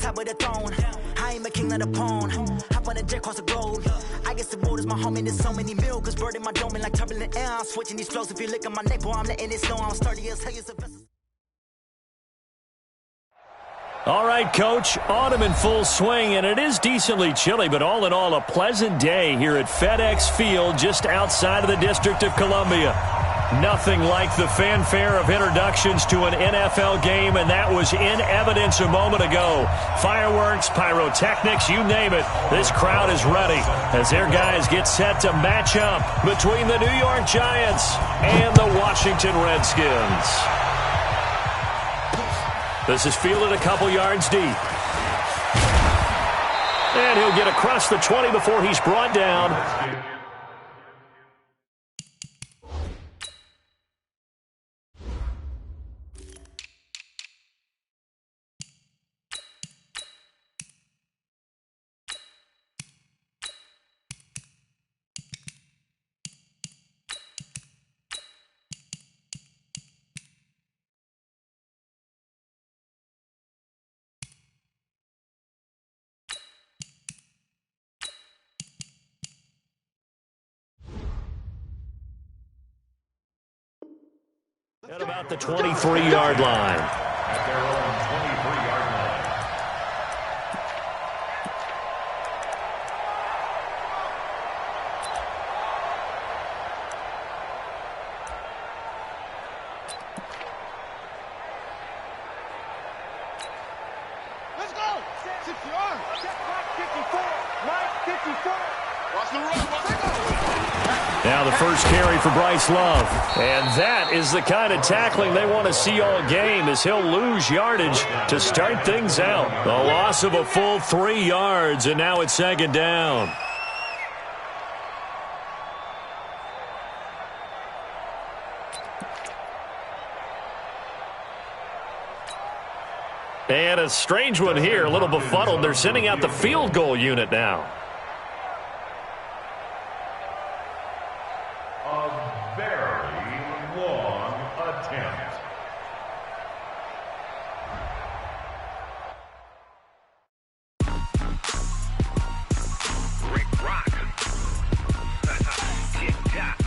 top of the throne. I ain't a king, not a pawn. Hop on a jet across the globe. I guess the world is my home and there's so many miracles bird in my dome and like turbulent air. I'm switching these flows. If you look at my neck, boy, I'm letting it snow. I'm sturdy as hell. All right, Coach, autumn in full swing, and it is decently chilly, but all in all, a pleasant day here at FedEx Field just outside of the District of Columbia. Nothing like the fanfare of introductions to an NFL game, and that was in evidence a moment ago. Fireworks, pyrotechnics, you name it. This crowd is ready as their guys get set to match up between the New York Giants and the Washington Redskins. This is fielded a couple yards deep. And he'll get across the 20 before he's brought down. At about the 23-yard line. At their own 23-yard line. Let's go! 60 yards. Check back 54. Right 54. Watch the run. Watch it go. Now the first carry for Bryce Love. And that is the kind of tackling they want to see all game as he'll lose yardage to start things out. The loss of a full 3 yards, and now it's second down. And a strange one here, a little befuddled. They're sending out the field goal unit now. A very long attempt. Rick Rock. Tick-tock.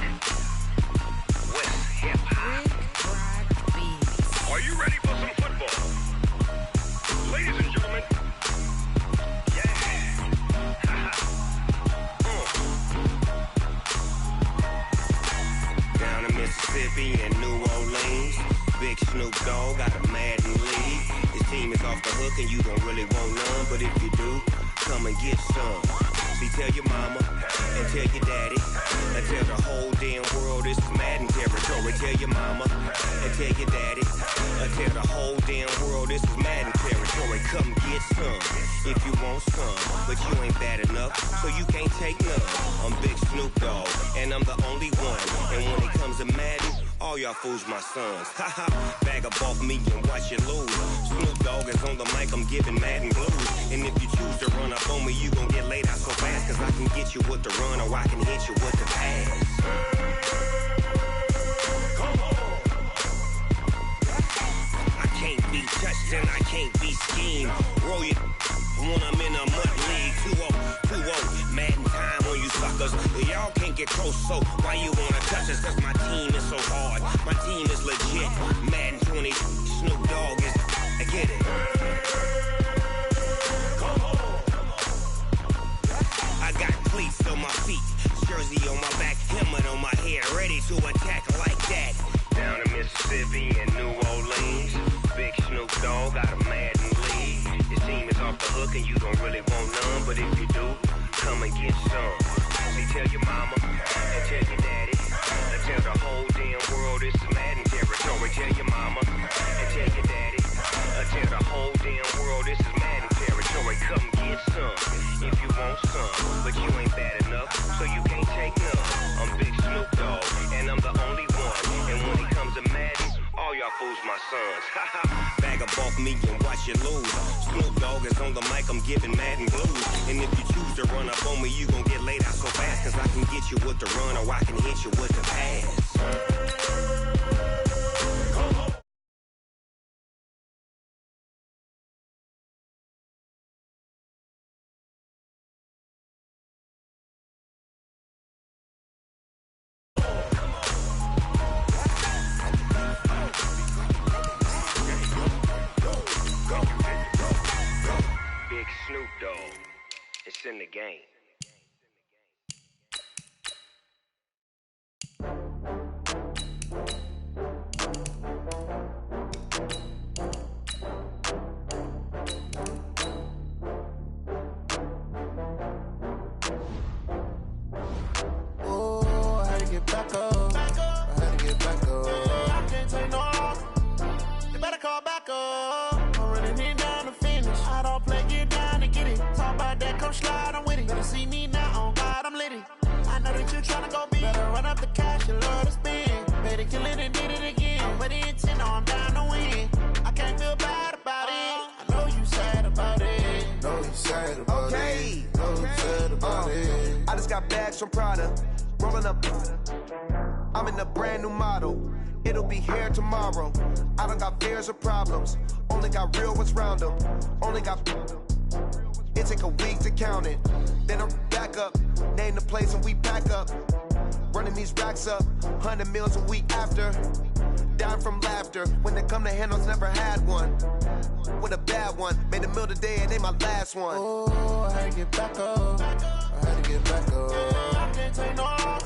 West hip-hop. Are you ready for some football? Ladies and gentlemen. Down in Mississippi and New Orleans, Big Snoop Dogg got a Madden league. His team is off the hook and you don't really want none, but if you do, come and get some. See, tell your mama and tell your daddy and tell the whole damn world this is Madden territory. Tell your mama and tell your daddy and tell the whole damn world this is Madden territory. Come get some if you want some, but you ain't bad enough, so you can't take none. I'm Big Snoop Dogg, and I'm the only one. And when it comes to Madden, all y'all fools my sons. Haha, bag up off me and watch you lose. Snoop Dogg is on the mic, I'm giving Madden blues. And if you choose to run up on me, you gon' get laid out so fast, cause I can get you with the run or I can hit you with the pass. Come on. I can't be touched and I can't be schemed. Roll it when I'm in a mud league. 2-0, Madden time on you suckers. Y'all can't get close, so why you wanna touch us? Cause my team is so hard. My team is legit. Madden 20, Snoop Dogg is. I get it. Come on. I got cleats on my feet, jersey on my back, helmet on my head, ready to attack like that. Down in Mississippi and New Orleans, Big Snoop Dogg got a Madden league. His team is off the hook and you don't really want none, but if you do, come and get some. See, tell your mama and tell your daddy and tell the whole damn world this is Madden territory. Tell your mama and tell your daddy and tell the whole damn world this is Madden territory. Come get some if you want some, but you ain't bad enough, so you can't take none. I'm Big Snoop Dogg, and I'm the only one. And when it comes to Madden, all y'all fools my sons. Bag up off me and watch you lose. Snoop Dogg is on the mic, I'm giving Madden blues. And if you choose to run up on me, you gon' get laid out so fast, cause I can get you with the run or I can hit you with the pass. It's in the game. Get back up. I had to get back up. I can't take no loss. You better call back up. I'm running it down to finish. I don't play, get down to get it. Talk about that, come slide, I'm with it. Better see me now, on God, I'm litty. I know that you tryna go big. Better run up the cash, you love to spend. Better kill it and did it again. I'm with the intent, I'm down to win. I can't feel bad about it. I know you sad about it. Know you sad about it. Know you sad about it. I just got bags from Prada. Rolling up, I'm in a brand new model. It'll be here tomorrow. I don't got fears or problems. Only got real ones round them. Only got. It take a week to count it. Then I'm back up. Name the place and we pack up. Running these racks up. 100 meals a week after. Down from laughter. When they come to handles, never had one. With a bad one. Made a meal today and they my last one. Oh, I had to get back up. I had to get back up. I can't take no loss.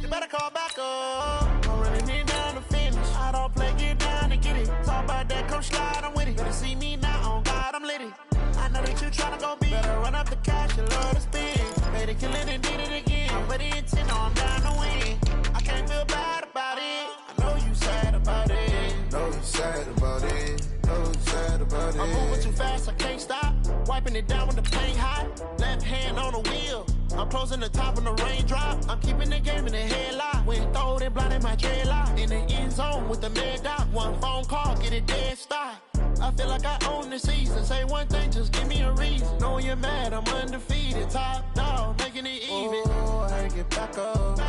You better call back up. I'm running it down to finish. I don't play, get down to get it. Talk about that, come slide, I'm with it. Better see me now, on God, I'm litty. I know that you tryna go big. Better run up the cash, you love to spend. Better kill it and did it again. I'm with the intent, I'm down to win. I can't feel bad about it. I know you sad about it. Know you sad about it. Know you sad about it. I'm moving too fast, I can't stop. Wiping it down when the paint hot. Left hand on the wheel. I'm closing the top when the raindrop. I'm keeping the game in the headlock. When throwed and blinded my dreadlock. In the end zone with the mad dot. One phone call, get it dead stop. I feel like I own the season. Say one thing, just give me a reason. Knowing you're mad, I'm undefeated. Top dog, making it even. Oh, I had to get back up. I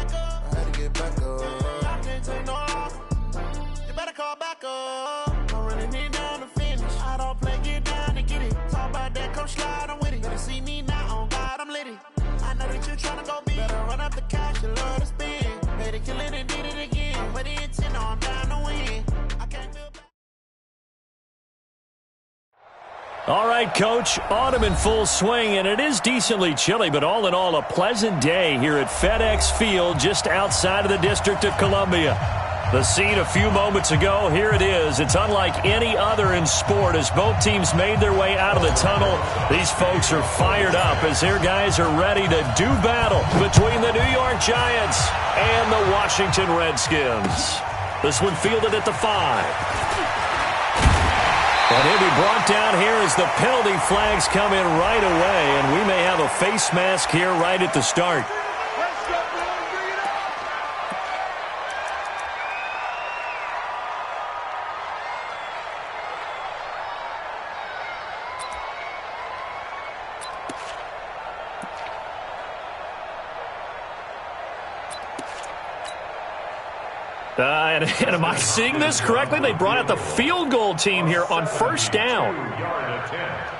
had to get back up. I can't take no loss. You better call back up. I'm running it down to finish. I don't play, get down to get it. Talk about that, come slide, I'm with it. Better see me now, on God, I'm litty. I know that you tryna go big. Better run up the cash, you love to spend. Better kill it and did it again. I'm with the intent, I'm down to win. I can't feel bad. All right, Coach, autumn in full swing, and it is decently chilly, but all in all, a pleasant day here at FedEx Field just outside of the District of Columbia. The scene a few moments ago, here it is. It's unlike any other in sport as both teams made their way out of the tunnel. These folks are fired up as their guys are ready to do battle between the New York Giants and the Washington Redskins. This one fielded at the 5. And he'll be brought down here as the penalty flags come in right away, and we may have a face mask here right at the start. And am I seeing this correctly? They brought out the field goal team here on first down. Yard attempt.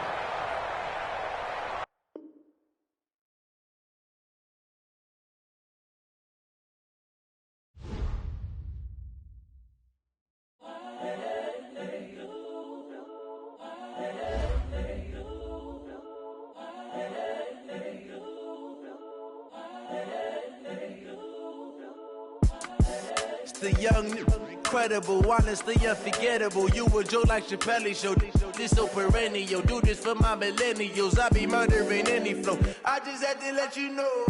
The young, incredible, honestly unforgettable. You a Joe like Chappelle show. This so perennial. Do this for my millennials. I be murdering any flow. I just had to let you know.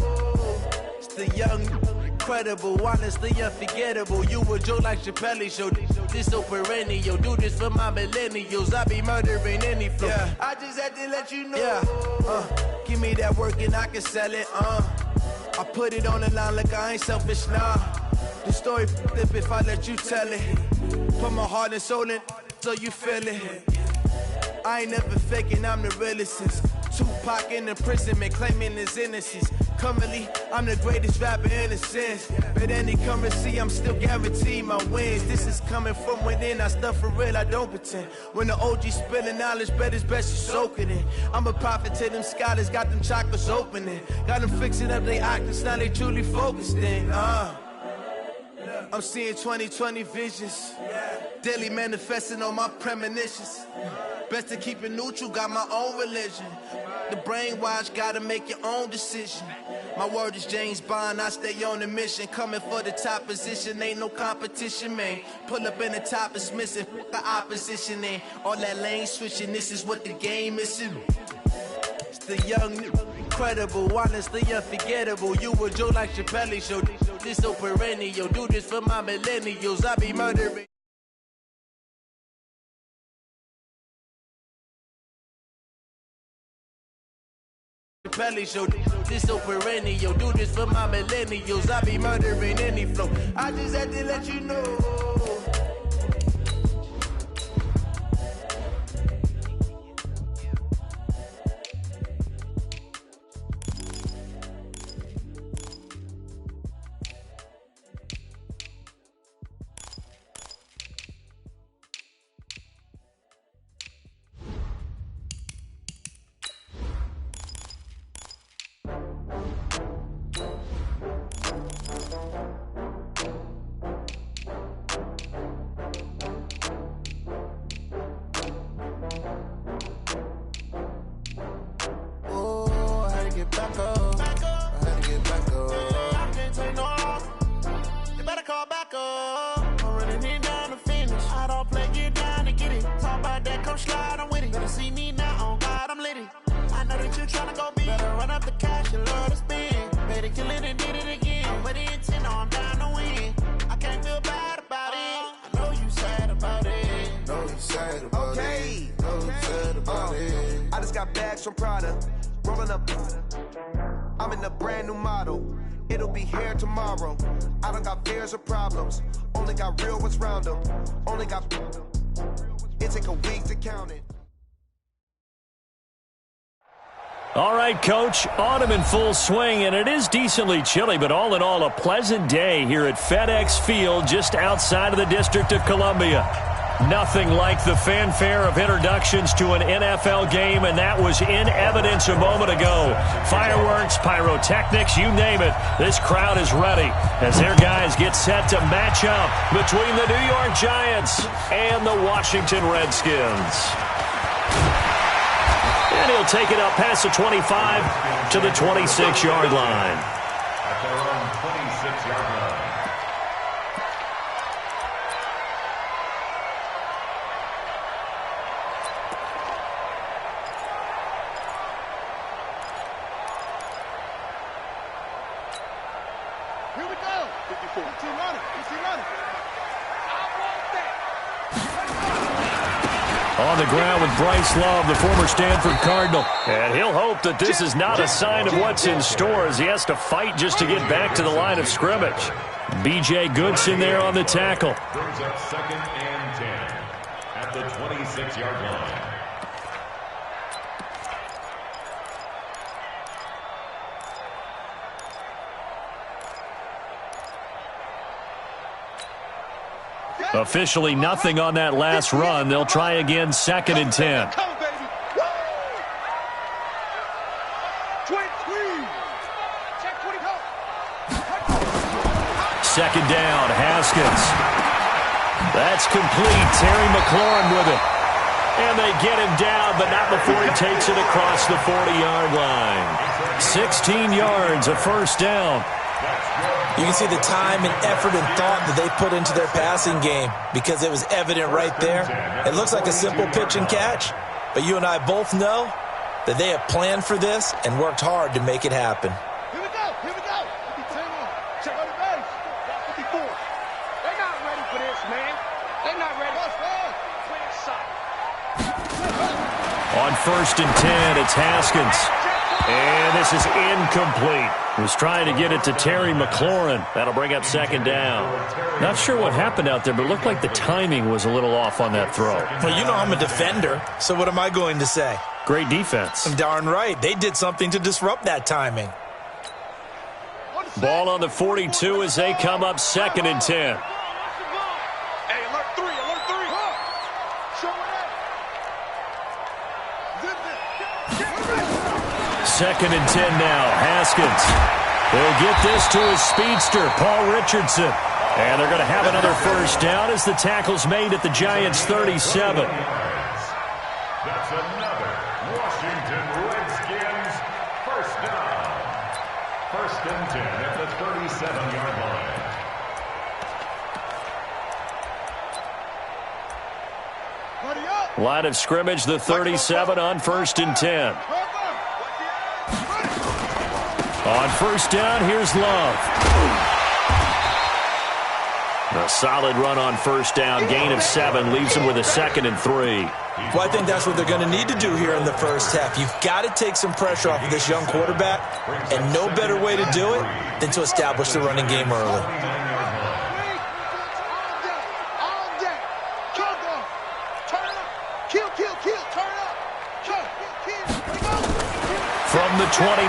It's the young, incredible, honestly unforgettable. You a Joe like Chappelle show. This so perennial. Do this for my millennials. I be murdering any flow. Yeah. I just had to let you know. Yeah. Give me that work and I can sell it. I put it on the line like I ain't selfish, nah. The story flip if I let you tell it. Put my heart and soul in so you feel it. I ain't never faking, I'm the realest since Tupac in imprisonment, claiming his innocence. Currently, I'm the greatest rapper in a sense. But any currency, I'm still guaranteed my wins. This is coming from within, I stuff for real, I don't pretend. When the OG spilling knowledge, bet it's best you soak it in. I'm a prophet to them scholars, got them chakras opening. Got them fixing up they octaves, now they truly focused in. I'm seeing 2020 visions, daily manifesting on my premonitions. Best to keep it neutral, got my own religion. The brainwash, gotta make your own decision. My word is James Bond, I stay on the mission. Coming for the top position, ain't no competition, man. Pull up in the top, it's missing, the opposition in. All that lane switching, this is what the game is. It's the young, incredible, honestly unforgettable. You a Joe like Chappelle show, this so perennial. Do this for my millennials, I be murdering. Chappelle show, this so perennial. Do this for my millennials, I be murdering any flow. I just had to let you know. I just got bags from Prada, rolling up. I'm in a brand new model. It'll be here tomorrow. I don't got fears or problems. Only got real ones round them. Only got. It take a week to count it. All right, Coach, autumn in full swing, and it is decently chilly, but all in all, a pleasant day here at FedEx Field just outside of the District of Columbia. Nothing like the fanfare of introductions to an NFL game, and that was in evidence a moment ago. Fireworks, pyrotechnics, you name it. This crowd is ready as their guys get set to match up between the New York Giants and the Washington Redskins. And he'll take it up past the 25 to the 26-yard line. At their own 26-yard line. Here we go. 54. 15 running. 15 running. I want that. On the ground with Bryce Love, the former Stanford Cardinal. And he'll hope that this is not a sign of what's in store as he has to fight just to get back to the line of scrimmage. B.J. Goodson there on the tackle. Brings up 2nd and 10 at the 26-yard line. Officially nothing on that last run. They'll try again, 2nd and 10. Come, baby. Woo! 23. Check 20. Go. 2nd down, Haskins. That's complete. Terry McLaurin with it. And they get him down, but not before he takes it across the 40-yard line. 16 yards, a first down. You can see the time and effort and thought that they put into their passing game because it was evident right there. It looks like a simple pitch and catch, but you and I both know that they have planned for this and worked hard to make it happen. Here we go. Here we go. 52 on. Check on the base. 54. They're not ready for this, man. They're not ready. Clear shot. On 1st and 10, it's Haskins. And this is incomplete. Was trying to get it to Terry McLaurin. That'll bring up 2nd down. Not sure what happened out there, but it looked like the timing was a little off on that throw. Well, you know I'm a defender, so what am I going to say? Great defense. Darn right. They did something to disrupt that timing. Ball on the 42 as they come up 2nd and 10. Hey, alert 3, alert 3. Show it up. 2nd and 10 now. Haskins. They'll get this to his speedster, Paul Richardson. And they're going to have another first down as the tackle's made at the Giants' 37. That's another Washington Redskins first down. 1st and 10 at the 37-yard line. Line of scrimmage, the 37 on 1st and 10. On 1st down, here's Love. A solid run on 1st down, gain of 7, leaves him with a 2nd and 3. Well, I think that's what they're going to need to do here in the first half. You've got to take some pressure off of this young quarterback, and no better way to do it than to establish the running game early. From the 29,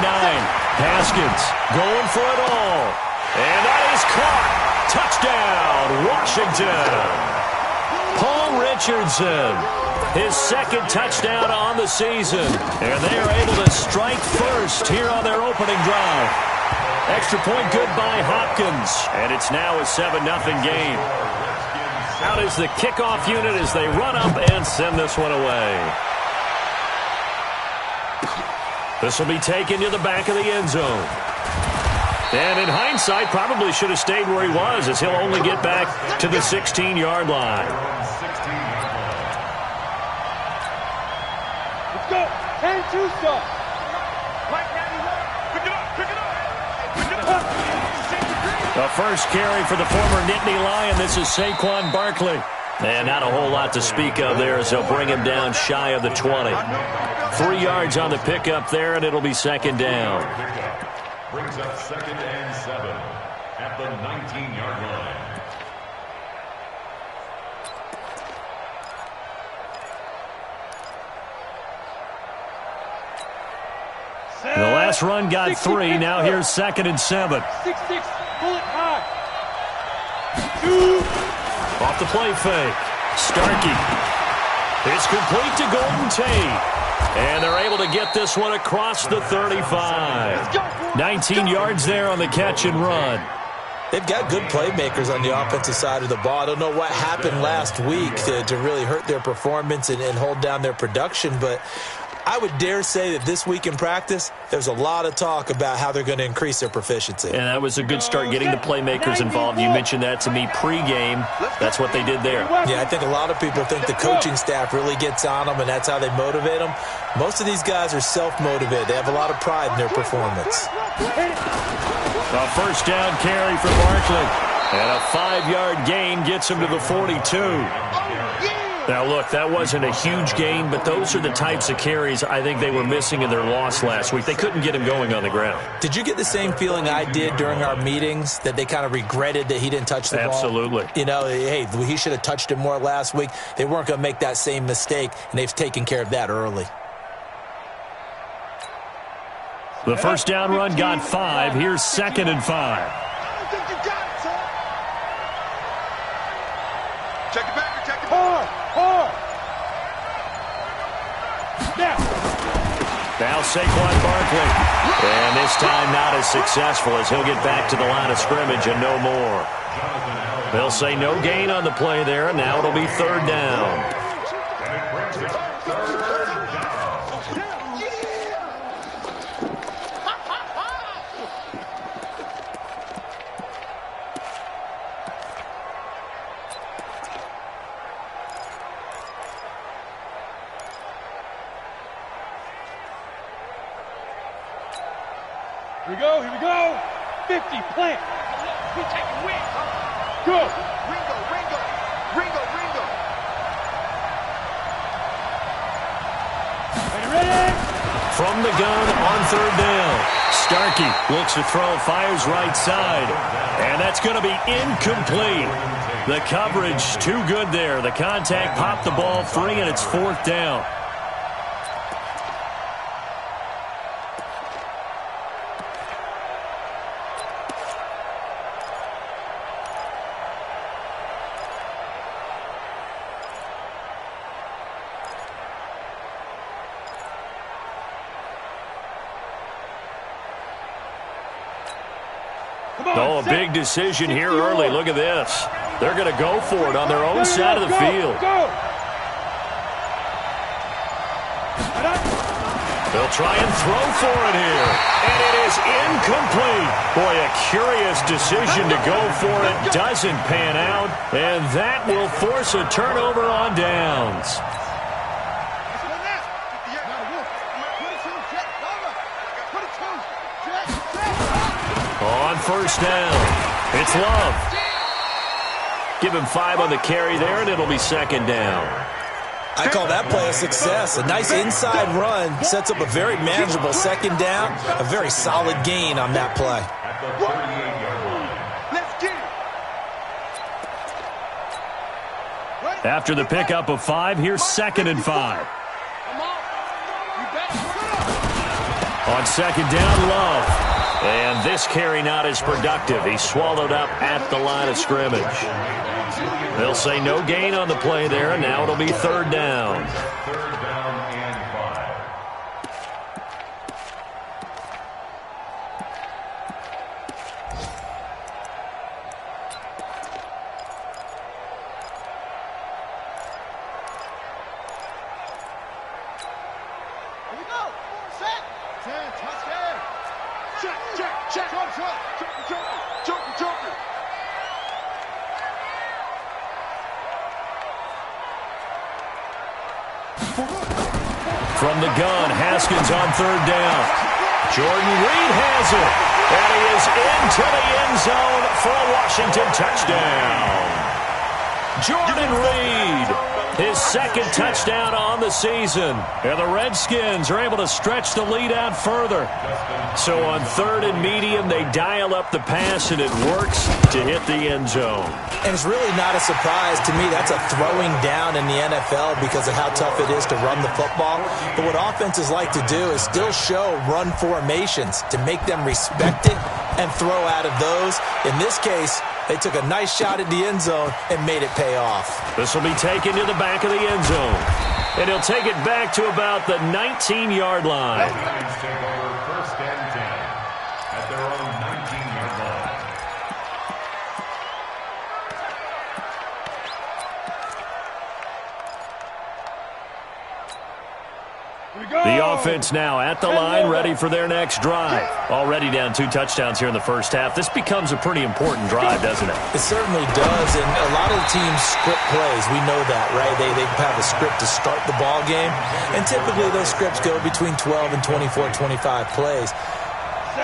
Haskins going for it all. And that is caught. Touchdown, Washington. Paul Richardson, his 2nd touchdown on the season. And they are able to strike first here on their opening drive. Extra point good by Hopkins. And it's now a 7-0 game. Out is the kickoff unit as they run up and send this one away. This will be taken to the back of the end zone. And in hindsight, probably should have stayed where he was, as he'll only get back to the 16-yard line. Let's go. And 2 stop. Pick it up. The first carry for the former Nittany Lion. This is Saquon Barkley. And not a whole lot to speak of there as they'll bring him down shy of the 20. 3 yards on the pickup there, and it'll be 2nd down. Brings up 2nd and 7 at the 19-yard line. The last run got 3. Now here's 2nd and 7. 6-6, bullet high. 2. Off the play fake. Starkey. It's complete to Golden Tate. And they're able to get this one across the 35. 19 yards there on the catch and run. They've got good playmakers on the offensive side of the ball. I don't know what happened last week to really hurt their performance and hold down their production, but I would dare say that this week in practice, there's a lot of talk about how they're going to increase their proficiency. And that was a good start, getting the playmakers involved. You mentioned that to me pregame. That's what they did there. Yeah, I think a lot of people think the coaching staff really gets on them, and that's how they motivate them. Most of these guys are self-motivated. They have a lot of pride in their performance. A 1st down carry for Barkley. And a 5-yard gain gets him to the 42. Now, look, that wasn't a huge gain, but those are the types of carries I think they were missing in their loss last week. They couldn't get him going on the ground. Did you get the same feeling I did during our meetings, that they kind of regretted that he didn't touch the ball? Absolutely. You know, hey, he should have touched it more last week. They weren't going to make that same mistake, and they've taken care of that early. The 1st down run got 5. Here's 2nd and 5. Check it back, check it back. Hard. Now Saquon Barkley. And this time not as successful, as he'll get back to the line of scrimmage and no more. They'll say no gain on the play there, and now it'll be 3rd down. Here we go. 50, plant. We taking wings. Go. Ringo. Ready? From the gun on 3rd down. Starkey looks to throw, fires right side. And that's going to be incomplete. The coverage too good there. The contact popped the ball free, and it's 4th down. Oh, a big decision here early. Look at this. They're going to go for it on their own side of the field. They'll try and throw for it here. And it is incomplete. Boy, a curious decision to go for it. Doesn't pan out. And that will force a turnover on downs. On first down, it's Love. Give him 5 on the carry there, and it'll be second down. I call that play a success. A nice inside run sets up a very manageable second down. A very solid gain on that play. After the pickup of 5, here's 2nd and 5. On second down, Love. And this carry not as productive. He's swallowed up at the line of scrimmage. They'll say no gain on the play there, and now it'll be third down. Third down and 5. Here we go. Set. 10. Touchdown. Check. Jump. From the gun, Haskins on third down. Jordan Reed has it. And he is into the end zone for a Washington touchdown. Jordan Reed, his second touchdown on the season. And the Redskins are able to stretch the lead out further. So on third and medium, they dial up the pass, and it works to hit the end zone. And it's really not a surprise to me. That's a throwing down in the NFL because of how tough it is to run the football. But what offenses like to do is still show run formations to make them respect it and throw out of those. In this case, they took a nice shot at the end zone and made it pay off. This will be taken to the back of the end zone. And he'll take it back to about the 19-yard line. Lions take over first and 10 at their own 19-yard line. The offense now at the line, ready for their next drive. Already down 2 touchdowns here in the first half. This becomes a pretty important drive, doesn't it? It certainly does, and a lot of teams script plays. We know that, right? They have a script to start the ball game, and typically those scripts go between 12 and 24, 25 plays.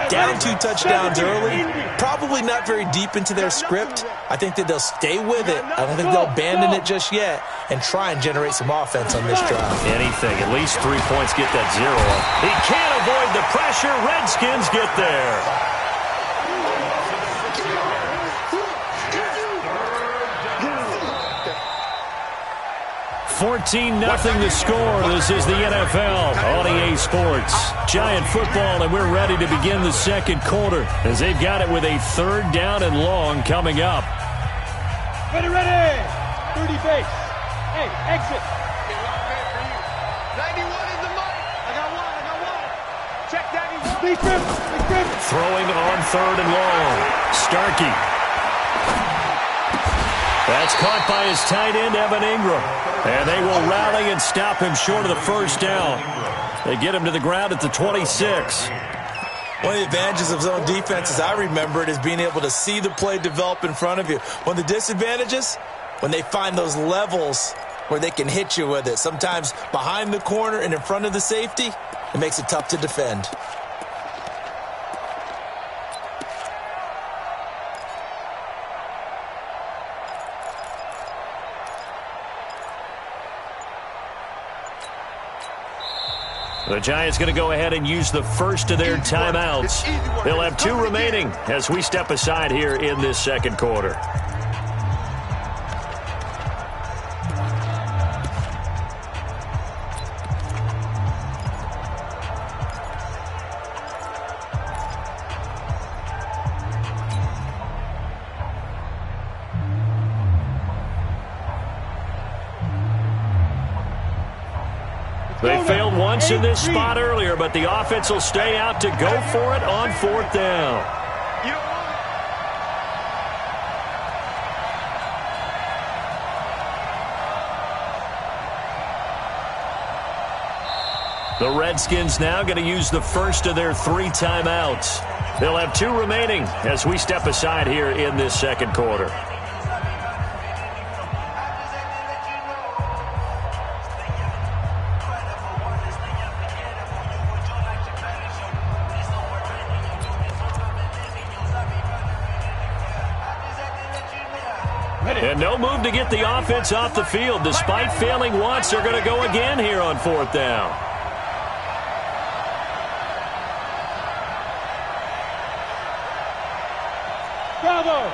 Down 2 touchdowns early, probably not very deep into their script. I think that they'll stay with it. I don't think they'll abandon it just yet and try and generate some offense on this drive. Anything, at least 3 points, get that 0 up. He can't avoid the pressure. Redskins get there. 14-0 the score. This is the NFL on EA Sports. Giant football, and we're ready to begin the second quarter as they've got it with a third down and long coming up. Ready. 30 base. Hey, exit. 91 is the money. I got one. Check that. Defense. Throwing on third and long. Starkey. That's caught by his tight end, Evan Ingram. And they will rally and stop him short of the first down. They get him to the ground at the 26. One of the advantages of zone defense, as I remember it, is being able to see the play develop in front of you. One of the disadvantages, when they find those levels where they can hit you with it. Sometimes behind the corner and in front of the safety, it makes it tough to defend. The Giants going to go ahead and use the first of their timeouts. They'll have 2 remaining as we step aside here in this second quarter. They failed once in this spot earlier, but the offense will stay out to go for it on fourth down. The Redskins now going to use the first of their 3 timeouts. They'll have 2 remaining as we step aside here in this second quarter. And no move to get the offense off the field. Despite failing once, they're going to go again here on 4th down. Bravo!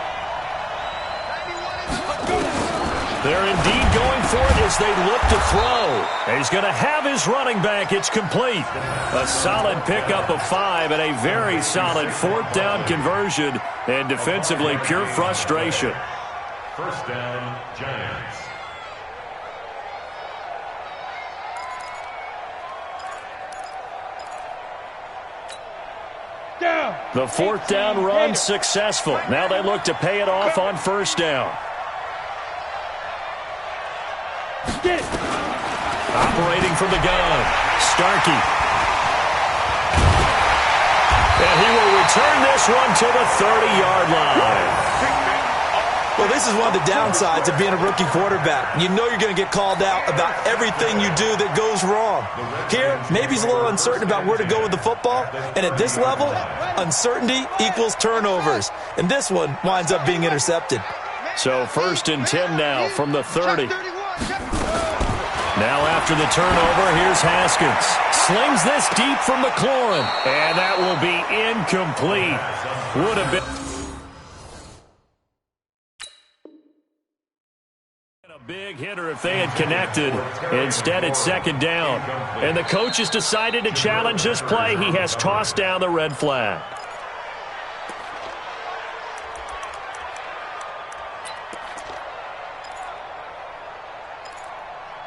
They're indeed going for it as they look to throw. And he's going to have his running back. It's complete. A solid pickup of 5 and a very solid 4th down conversion. And defensively, pure frustration. First down, Giants. Down. The 4th down run successful. Now they look to pay it off on 1st down. Operating from the gun, Starkey. And he will return this one to the 30-yard line. Well, this is one of the downsides of being a rookie quarterback. You know you're going to get called out about everything you do that goes wrong. Here, maybe he's a little uncertain about where to go with the football. And at this level, uncertainty equals turnovers. And this one winds up being intercepted. So 1st and 10 now from the 30. Now after the turnover, here's Haskins. Slings this deep from McLaurin. And that will be incomplete. Would have been big hitter if they had connected. Instead, it's 2nd down. And the coach has decided to challenge this play. He has tossed down the red flag.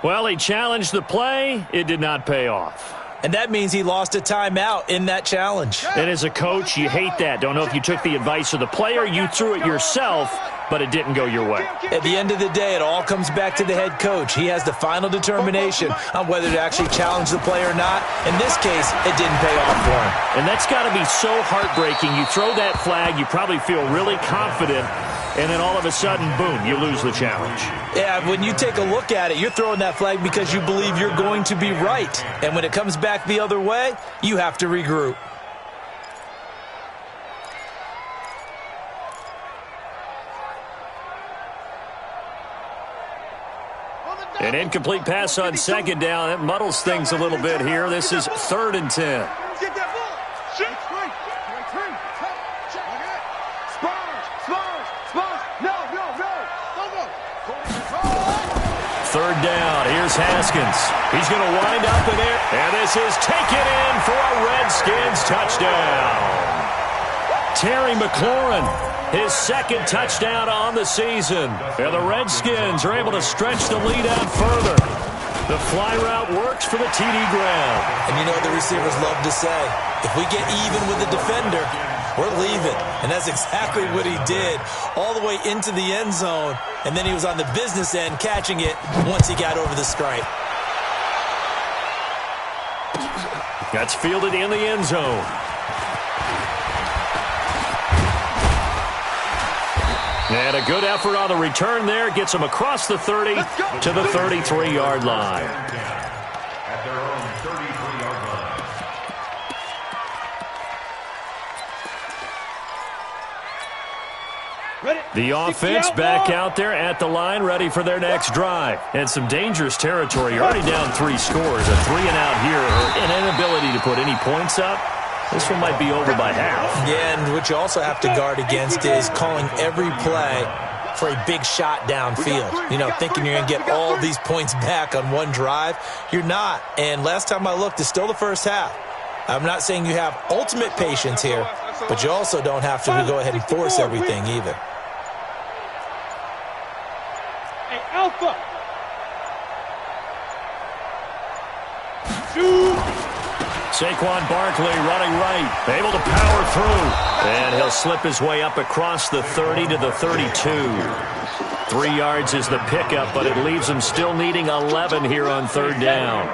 Well, he challenged the play. It did not pay off. And that means he lost a timeout in that challenge. And as a coach, you hate that. Don't know if you took the advice of the player, you threw it yourself, but it didn't go your way. At the end of the day, it all comes back to the head coach. He has the final determination on whether to actually challenge the play or not. In this case, it didn't pay off for him. And that's got to be so heartbreaking. You throw that flag, you probably feel really confident, and then all of a sudden, boom, you lose the challenge. Yeah, when you take a look at it, you're throwing that flag because you believe you're going to be right. And when it comes back the other way, you have to regroup. An incomplete pass on 2nd down. That muddles things a little bit here. This is 3rd and 10. Get that ball. Shoot. Third down. Here's Haskins. He's going to wind up in there. And this is taken in for a Redskins touchdown. Terry McLaurin, his 2nd touchdown on the season. And the Redskins are able to stretch the lead out further. The fly route works for the TD grab. And you know what the receivers love to say? If we get even with the defender, we're leaving. And that's exactly what he did, all the way into the end zone. And then he was on the business end catching it once he got over the stripe. That's fielded in the end zone. And a good effort on the return there. Gets him across the 30 to the 33-yard line. At their own 33-yard line. The offense back out there at the line, ready for their next drive. And some dangerous territory. You're already down 3 scores. A 3-and-out here, or an inability to put any points up. This one might be over by half. Yeah, and what you also have to guard against is calling every play for a big shot downfield. You know, thinking you're going to get all these points back on one drive. You're not. And last time I looked, it's still the first half. I'm not saying you have ultimate patience here, but you also don't have to go ahead and force everything either. Hey, Alpha. Shoot. Saquon Barkley running right, able to power through. And he'll slip his way up across the 30 to the 32. 3 yards is the pickup, but it leaves him still needing 11 here on 3rd down.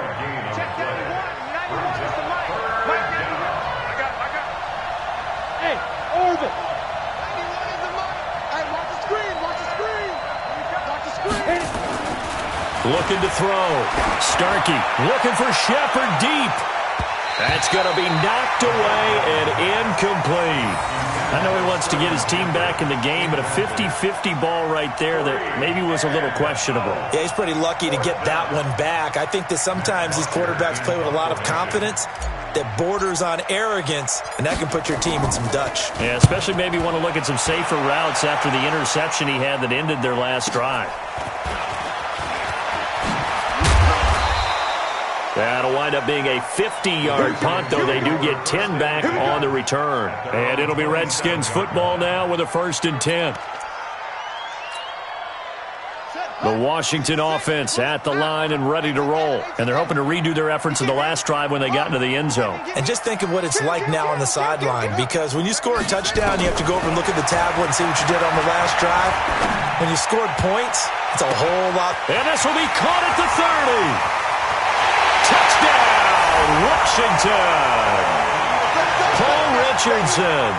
looking to throw. Starkey looking for Shepard deep. That's going to be knocked away and incomplete. I know he wants to get his team back in the game, but a 50-50 ball right there that maybe was a little questionable. Yeah, he's pretty lucky to get that one back. I think that sometimes these quarterbacks play with a lot of confidence that borders on arrogance, and that can put your team in some Dutch. Yeah, especially maybe want to look at some safer routes after the interception he had that ended their last drive. That'll wind up being a 50-yard punt, though they do get 10 back on the return. And it'll be Redskins football now with a 1st and 10. The Washington offense at the line and ready to roll. And they're hoping to redo their efforts in the last drive when they got into the end zone. And just think of what it's like now on the sideline, because when you score a touchdown, you have to go over and look at the tablet and see what you did on the last drive. When you scored points, it's a whole lot. And this will be caught at the 30. Touchdown, Washington! Paul Richardson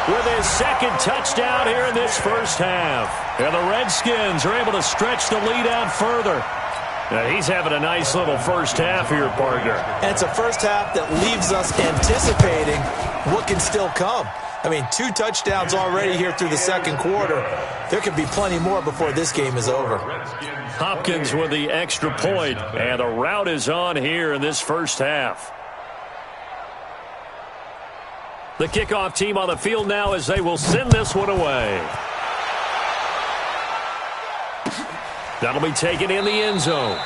with his second touchdown here in this first half. And the Redskins are able to stretch the lead out further. Now, he's having a nice little first half here, partner. And it's a first half that leaves us anticipating what can still come. I mean, 2 touchdowns already here through the second quarter. There could be plenty more before this game is over. Hopkins with the extra point, and the route is on here in this first half. The kickoff team on the field now as they will send this one away. That'll be taken in the end zone.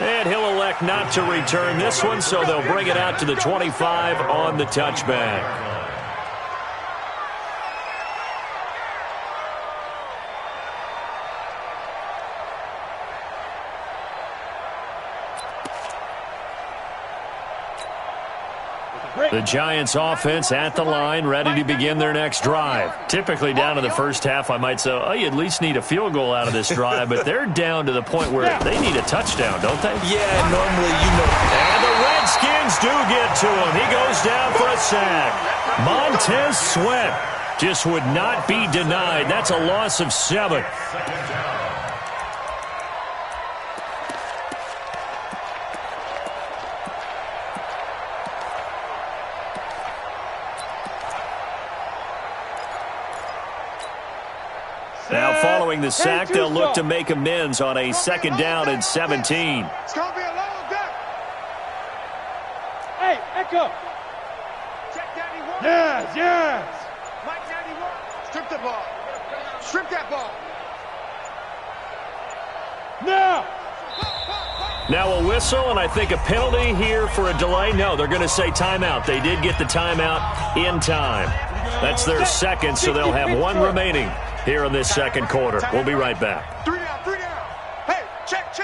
And he'll elect not to return this one, so they'll bring it out to the 25 on the touchback. The Giants offense at the line, ready to begin their next drive. Typically down in the first half, I might say, oh, you at least need a field goal out of this drive, but they're down to the point where they need a touchdown, don't they? Yeah, normally you know. And the Redskins do get to him. He goes down for a sack. Montez Sweat just would not be denied. That's a loss of 7. Now, following the sack, they'll look to make amends on a 2nd down and 17. It's going to be a long day. Hey, Echo. Check 91. Yes. Mike 91. Strip the ball. Strip that ball. Now a whistle, and I think a penalty here for a delay. No, they're going to say timeout. They did get the timeout in time. That's their second, so they'll have 1 remaining here in this second quarter. We'll be right back. 3 down, 3 down. Hey, check.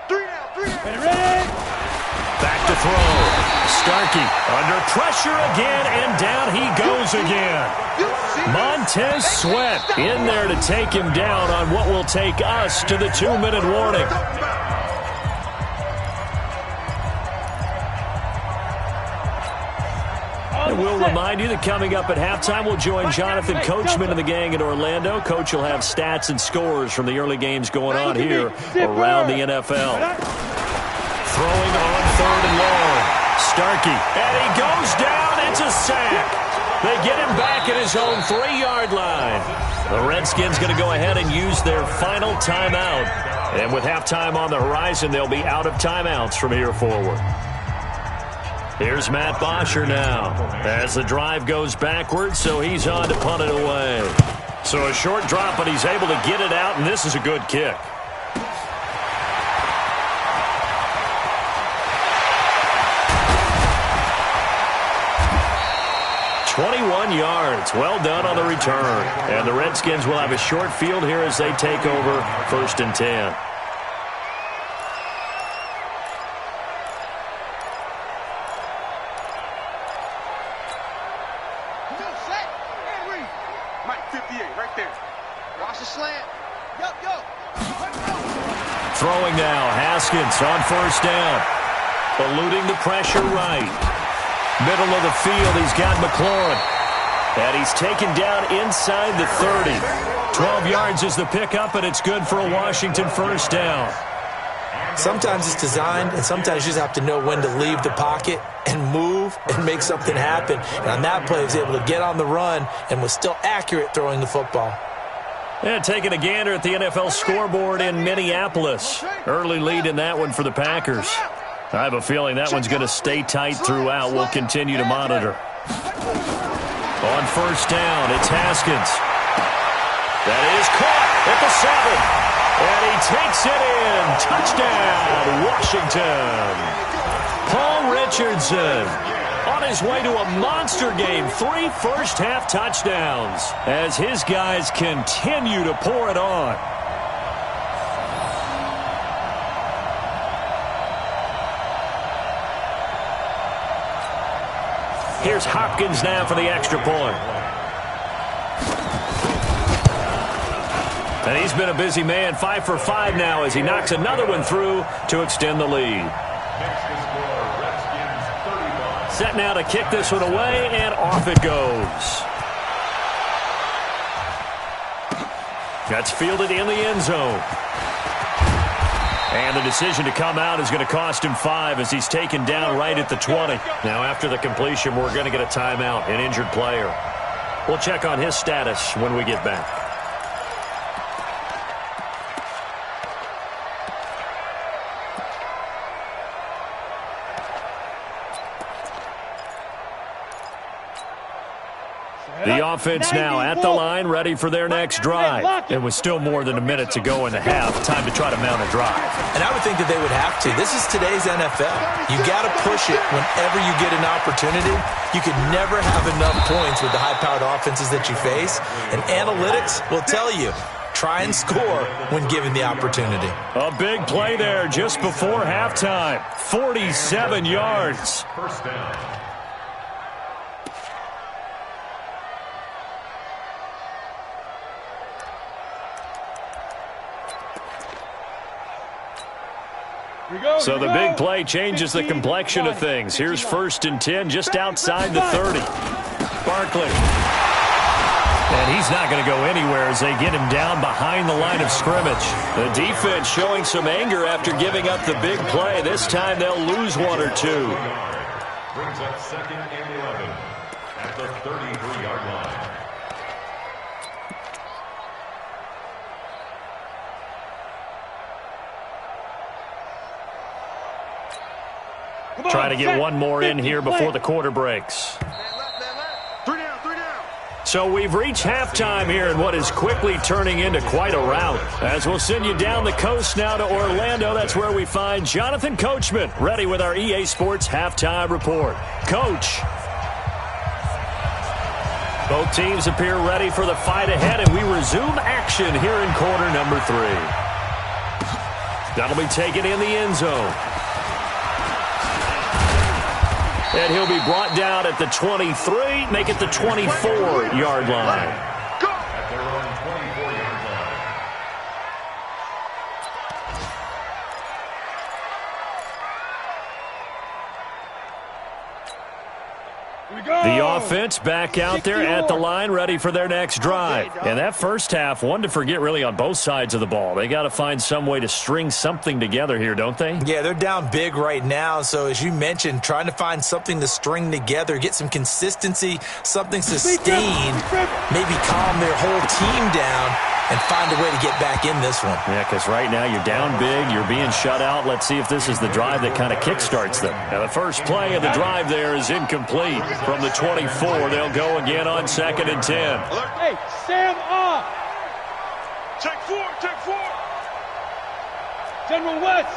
3 down, 3 down. Ready? Back to throw. Starkey under pressure again, and down he goes again. Montez Sweat in there to take him down on what will take us to the 2-minute warning. And we'll remind you that coming up at halftime, we'll join Jonathan Coachman and the gang in Orlando. Coach will have stats and scores from the early games going on here around the NFL. Throwing on 3rd and long. Starkey, and he goes down. It's a sack. They get him back at his own 3-yard line. The Redskins going to go ahead and use their final timeout. And with halftime on the horizon, they'll be out of timeouts from here forward. Here's Matt Bosher now as the drive goes backwards, so he's on to punt it away. So a short drop, but he's able to get it out, and this is a good kick. "21 yards. Well done on the return. And the Redskins will have a short field here as they take over 1st and 10. Throwing now, Haskins on 1st down. Eluding the pressure right. Middle of the field, he's got McLaurin. And he's taken down inside the 30. 12 yards is the pickup, and it's good for a Washington 1st down. Sometimes it's designed, and sometimes you just have to know when to leave the pocket and move and make something happen. And on that play, he was able to get on the run and was still accurate throwing the football. And taking a gander at the NFL scoreboard in Minneapolis. Early lead in that one for the Packers. I have a feeling that one's going to stay tight throughout. We'll continue to monitor. On first down, it's Haskins. That is caught at the 7. And he takes it in. Touchdown, Washington. Paul Richardson on his way to a monster game. 3 first-half touchdowns as his guys continue to pour it on. Here's Hopkins now for the extra point. And he's been a busy man, 5 for 5 now as he knocks another one through to extend the lead. Set now to kick this one away, and off it goes. That's fielded in the end zone. And the decision to come out is going to cost him 5 as he's taken down right at the 20. Now after the completion, we're going to get a timeout, an injured player. We'll check on his status when we get back. The offense now at the line, ready for their next drive. It was still more than a minute to go in the half. Time to try to mount a drive. And I would think that they would have to. This is today's NFL. You got to push it whenever you get an opportunity. You could never have enough points with the high-powered offenses that you face. And analytics will tell you, try and score when given the opportunity. A big play there just before halftime. 47 yards. First down. So the big play changes the complexion of things. Here's 1st and 10 just outside the 30. Barkley. And he's not going to go anywhere as they get him down behind the line of scrimmage. The defense showing some anger after giving up the big play. This time they'll lose 1 or 2. Brings up 2nd and 11 at the 33-yard line. Trying to get one more in here before the quarter breaks. So we've reached halftime here in what is quickly turning into quite a rout. As we'll send you down the coast now to Orlando, that's where we find Jonathan Coachman, ready with our EA Sports halftime report. Coach. Both teams appear ready for the fight ahead, and we resume action here in quarter number 3. That'll be taken in the end zone. And he'll be brought down at the 23, make it the 24-yard line. At their own 24-yard line. The offense back out there at the line, ready for their next drive. And that first half, one to forget really on both sides of the ball. They got to find some way to string something together here, don't they? Yeah, they're down big right now. So as you mentioned, trying to find something to string together, get some consistency, something sustained, maybe calm their whole team down and find a way to get back in this one. Yeah, because right now you're down big, you're being shut out. Let's see if this is the drive that kind of kickstarts them. Now the first play of the drive there is incomplete. From the 24, they'll go again on 2nd and 10. Hey, Sam off. Check 4, check 4. General West.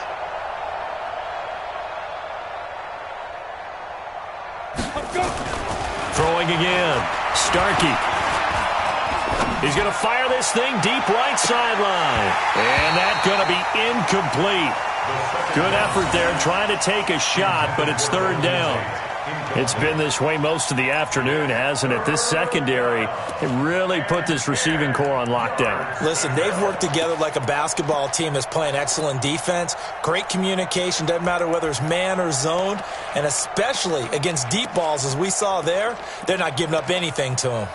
Throwing again. Starkey. He's going to fire this thing deep right sideline. And that's going to be incomplete. Good effort there trying to take a shot, but it's 3rd down. It's been this way most of the afternoon, hasn't it? This secondary, it really put this receiving core on lockdown. Listen, they've worked together like a basketball team that's playing excellent defense. Great communication, doesn't matter whether it's man or zone. And especially against deep balls, as we saw there, they're not giving up anything to them.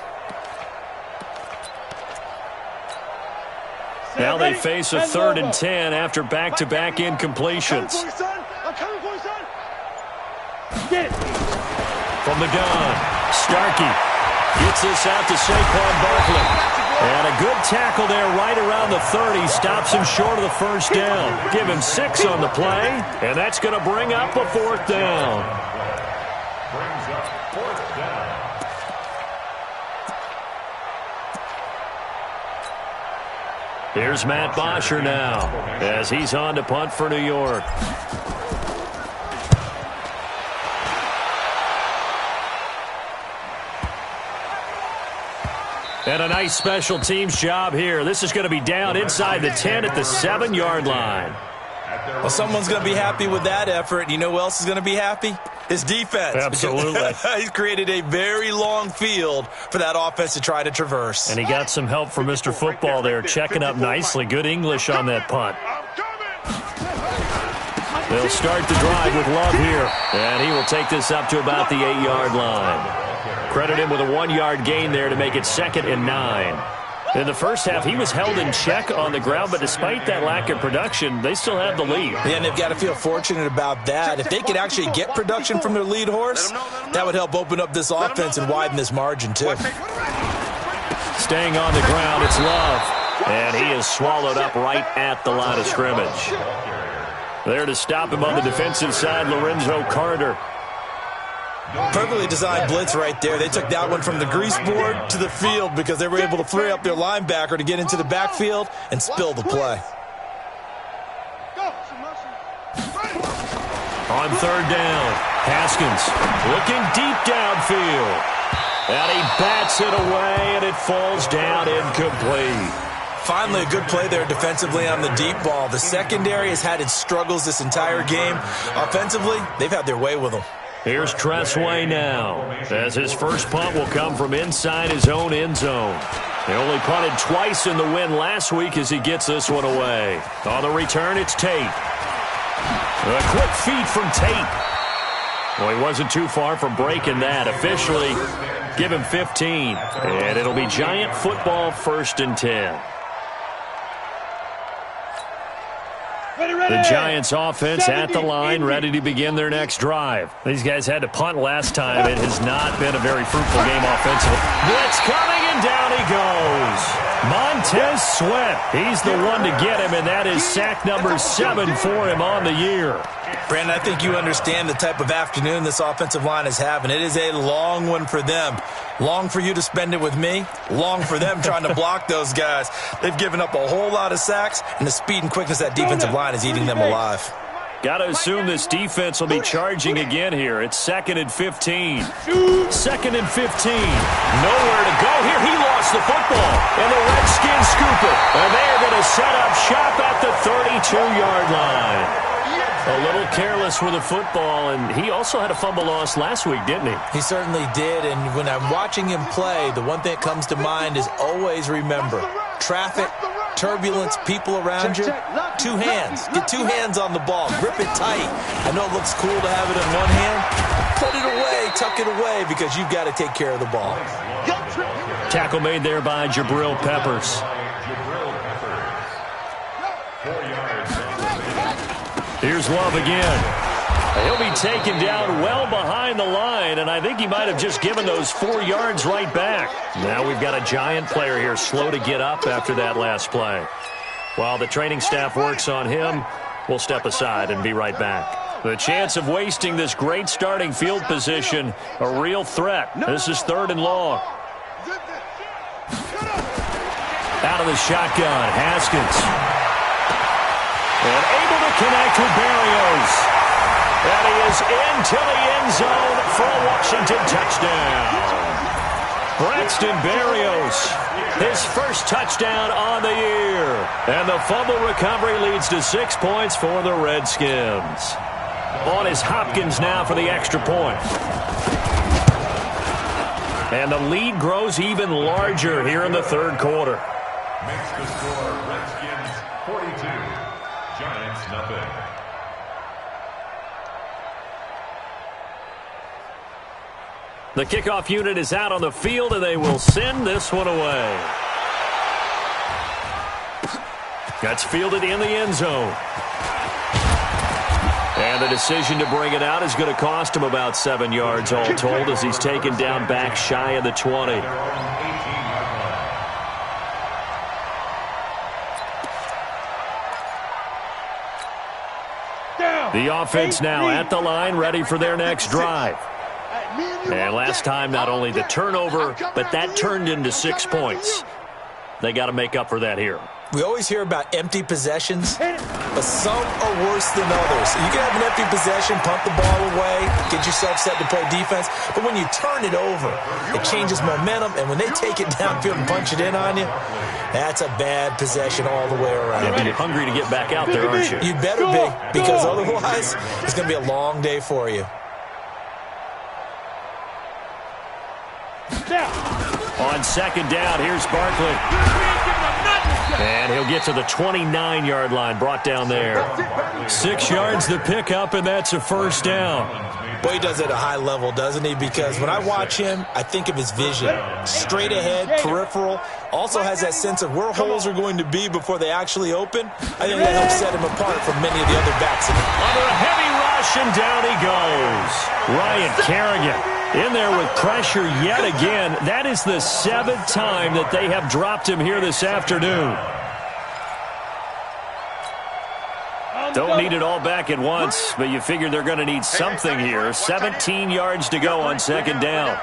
Now they face a 3rd and 10 after back-to-back incompletions. From the gun, Starkey gets this out to Saquon Barkley. And a good tackle there right around the 30. Stops him short of the first down. Give him 6 on the play, and that's going to bring up a 4th down. Brings up 4th down. Here's Matt Bosher now as he's on to punt for New York. And a nice special teams job here. This is going to be down inside the 10 at the 7-yard line. Well, someone's going to be happy with that effort. You know who else is going to be happy? His defense. Absolutely. He's created a very long field for that offense to try to traverse. And he got some help from Mr. Football there, checking up nicely. Good English on that punt. They'll start the drive with Love here. And he will take this up to about the 8-yard line. Credit him with a 1-yard gain there to make it 2nd and 9. In the first half, he was held in check on the ground, but despite that lack of production, they still have the lead. Yeah, and they've got to feel fortunate about that. If they could actually get production from their lead horse, that would help open up this offense and widen this margin, too. Staying on the ground, it's Love. And he is swallowed up right at the line of scrimmage. There to stop him on the defensive side, Lorenzo Carter. Perfectly designed blitz right there. They took that one from the grease board to the field because they were able to free up their linebacker to get into the backfield and spill the play. On 3rd down, Haskins looking deep downfield. And he bats it away, and it falls down incomplete. Finally, a good play there defensively on the deep ball. The secondary has had its struggles this entire game. Offensively, they've had their way with them. Here's Tressway now, as his first punt will come from inside his own end zone. He only punted twice in the win last week as he gets this one away. On the return, it's Tate. A quick feed from Tate. Well, he wasn't too far from breaking that. Officially, give him 15. And it'll be Giant football 1st and 10. The Giants offense at the line, ready to begin their next drive. These guys had to punt last time. It has not been a very fruitful game offensively. Blitz coming, and down he goes. Montez Sweat, he's the one to get him, and that is sack number 7 for him on the year. Brandon, I think you understand the type of afternoon this offensive line is having. It is a long one for them. Long for you to spend it with me. Long for them trying to block those guys. They've given up a whole lot of sacks, and the speed and quickness of that defensive line is eating them alive. Got to assume this defense will be charging again here. It's 2nd and 15. 2nd and 15. Nowhere to go here. He lost the football, and the Redskins scoop it. And they're going to set up shop at the 32-yard line. A little careless with the football, and he also had a fumble loss last week, didn't he? He certainly did, and when I'm watching him play, the one thing that comes to mind is always remember, traffic, turbulence, people around you, 2 hands. Get 2 hands on the ball. Grip it tight. I know it looks cool to have it in one hand. Put it away, tuck it away, because you've got to take care of the ball. Tackle made there by Jabril Peppers. Here's Love again. He'll be taken down well behind the line, and I think he might have just given those 4 yards right back. Now we've got a Giant player here slow to get up after that last play. While the training staff works on him, we'll step aside and be right back. The chance of wasting this great starting field position, a real threat. This is 3rd and long. Out of the shotgun, Haskins. And able to connect with Berrios. And he is into the end zone for a Washington touchdown. Braxton Berrios, his first touchdown on the year. And the fumble recovery leads to 6 points for the Redskins. On is Hopkins now for the extra point. And the lead grows even larger here in the 3rd quarter. Makes the score Redskins 42. Giants nothing. The kickoff unit is out on the field, and they will send this one away. That's fielded in the end zone. And the decision to bring it out is going to cost him about 7 yards all told as he's taken down back shy of the 20. The offense now at the line, ready for their next drive. And last time, not only the turnover, but that turned into 6 points. They got to make up for that here. We always hear about empty possessions, but some are worse than others. You can have an empty possession, punt the ball away, get yourself set to play defense, but when you turn it over, it changes momentum, and when they take it downfield and punch it in on you, that's a bad possession all the way around. You're hungry to get back out there, aren't you? You better be, because otherwise, it's going to be a long day for you. On second down, here's Barkley. And he'll get to the 29-yard line, brought down there. 6 yards the pickup, and that's a first down. Boy, he does it at a high level, doesn't he? Because when I watch him, I think of his vision. Straight ahead, peripheral. Also has that sense of where holes are going to be before they actually open. I think that helps set him apart from many of the other backs. Under a heavy rush, and down he goes. Ryan Kerrigan in there with pressure yet again. That is the 7th time that they have dropped him here this afternoon. Don't need it all back at once, but you figure they're going to need something here. 17 yards to go on second down.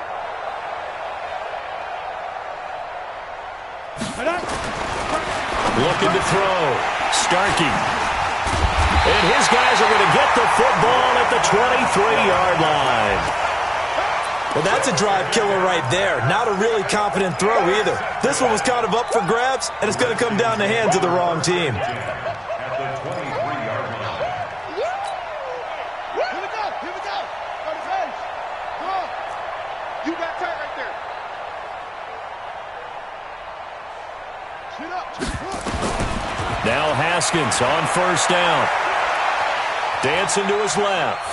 Looking to throw. Starkey. And his guys are going to get the football at the 23-yard line. Well, that's a drive killer right there. Not a really confident throw either. This one was kind of up for grabs, and it's going to come down the hands of the wrong team. Now Haskins on first down. Dancing to his left.